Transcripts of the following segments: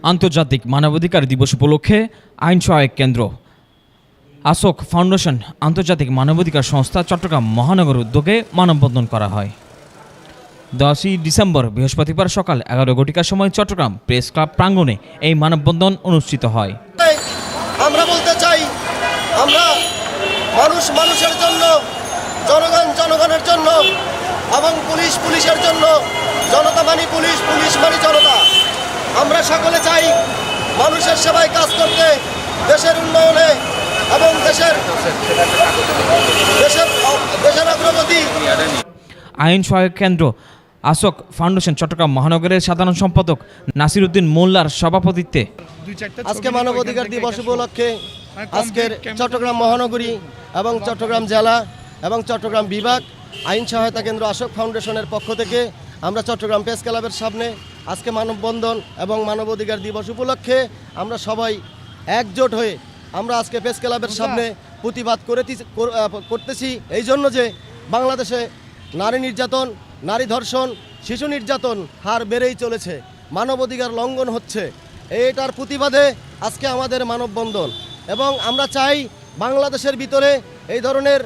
আন্তর্জাতিক মানবাধিকার দিবস উপলক্ষে আইন সহায়ক কেন্দ্র আসক ফাউন্ডেশন আন্তর্জাতিক মানবাধিকার সংস্থা চট্টগ্রাম মহানগর উদ্যোগে মানববন্ধন করা হয়। 10ই ডিসেম্বর বৃহস্পতিবার সকাল 11:00 সময় চট্টগ্রাম প্রেস ক্লাব প্রাঙ্গণে এই মানববন্ধন অনুষ্ঠিত হয়। আমরা বলতে চাই, আমরা মানুষ মানুষের জন্য, জনগণ জনগণের জন্য এবং পুলিশ পুলিশের জন্য, জনতা মানি পুলিশ, পুলিশ মানি জনতা। আমরা সকলে চাই মানুষের সেবায় কাজ করতে, দেশের উন্নয়নে এবং দেশের অগ্রগতি। আইন সহায়ক কেন্দ্র আসক ফাউন্ডেশন চট্টগ্রাম মহানগরের সাধারণ সম্পাদক নাসির উদ্দিন মোল্লার সভাপতিত্বে আজকে মানবাধিকার দিবস উপলক্ষে আজকের চট্টগ্রাম মহানগরী এবং চট্টগ্রাম জেলা এবং চট্টগ্রাম বিভাগ আইন সহায়তা কেন্দ্র আসক ফাউন্ডেশনের পক্ষ থেকে আমরা চট্টগ্রাম প্রেস ক্লাবের সামনে আজকে মানববন্ধন এবং মানবাধিকার দিবস উপলক্ষে আমরা সবাই একজোট হয়ে আমরা আজকে প্রেস ক্লাবের সামনে প্রতিবাদ করতেছি এই জন্য যে বাংলাদেশে নারী নির্যাতন, নারী ধর্ষণ, শিশু নির্যাতন হার বেড়েই চলেছে, মানবাধিকার লঙ্ঘন হচ্ছে। এইটার প্রতিবাদে আজকে আমাদের মানববন্ধন। এবং আমরা চাই বাংলাদেশের ভিতরে এই ধরনের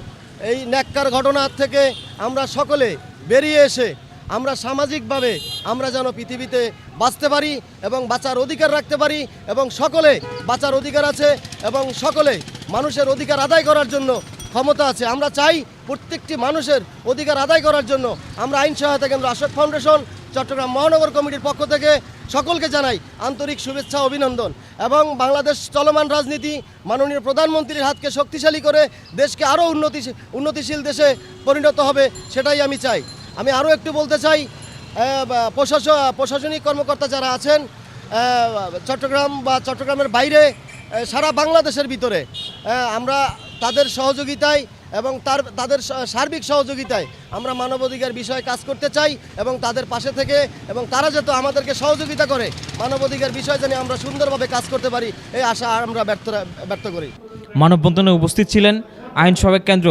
এই ন্যাক্কার ঘটনা থেকে আমরা সকলে বেরিয়ে এসে আমরা সামাজিকভাবে আমরা যেন পৃথিবীতে বাঁচতে পারি এবং বাঁচার অধিকার রাখতে পারি, এবং সকলে বাঁচার অধিকার আছে এবং সকলে মানুষের অধিকার আদায় করার জন্য ক্ষমতা আছে। আমরা চাই প্রত্যেকটি মানুষের অধিকার আদায় করার জন্য আমরা আইন সহায়তা কেন্দ্র আসক ফাউন্ডেশন চট্টগ্রাম মহানগর কমিটির পক্ষ থেকে সকলকে জানাই আন্তরিক শুভেচ্ছা, অভিনন্দন। এবং বাংলাদেশ চলমান রাজনীতি মাননীয় প্রধানমন্ত্রীর হাতকে শক্তিশালী করে দেশকে আরও উন্নতিশীল দেশে পরিণত হবে, সেটাই আমি চাই। আমি আরও একটু বলতে চাই, প্রশাসনিক কর্মকর্তা যারা আছেন চট্টগ্রাম বা চট্টগ্রামের বাইরে সারা বাংলাদেশের ভিতরে আমরা তাদের সহযোগিতায় এবং তাদের সার্বিক সহযোগিতায় আমরা মানবাধিকার বিষয়ে কাজ করতে চাই এবং তাদের পাশে থেকে এবং তারা যাতে আমাদেরকে সহযোগিতা করে মানবাধিকার বিষয়ে যেন আমরা সুন্দরভাবে কাজ করতে পারি, এই আশা আমরা ব্যর্থ করি। মানববন্ধনে উপস্থিত ছিলেন আইন সহায়ক কেন্দ্র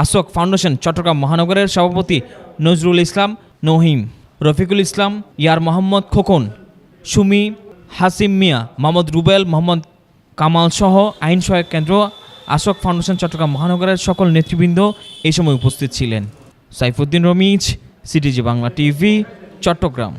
আসক ফাউন্ডেশন চট্টগ্রাম মহানগরের সভাপতি নজরুল ইসলাম নহিম, রফিকুল ইসলাম, ইয়ার মোহাম্মদ খোকন, সুমি, হাসিম মিয়া, মোহাম্মদ রুবেল, মোহাম্মদ কামাল সহ আইন সহায়ক কেন্দ্র আসক ফাউন্ডেশন চট্টগ্রাম মহানগরের সকল নেতৃবৃন্দ এই সময় উপস্থিত ছিলেন। Saifuddin Ramiz, CTG Bangla TV, Chittagong.